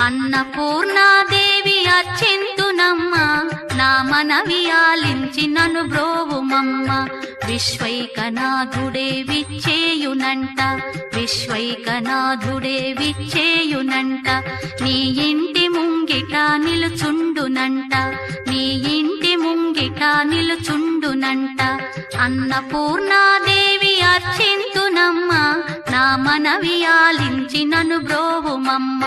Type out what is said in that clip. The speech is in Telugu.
అన్నపూర్ణాదేవి అచ్చింతునమ్మ, నా మనవి ఆలించి నన్ను బ్రోవుమమ్మ. విశ్వైకనాథుడే విచ్చేయునంట, విశ్వైకనాథుడే విచ్చేయునంట. నీ ఇంటి ముంగిట నిలుచుండునంట, నీ ఇంటి ముంగిట నిలుచుండునంట. అన్నపూర్ణాదేవి అర్చింతునమ్మ, నా మనవి ఆలించి నన్ను బ్రోవుమమ్మ.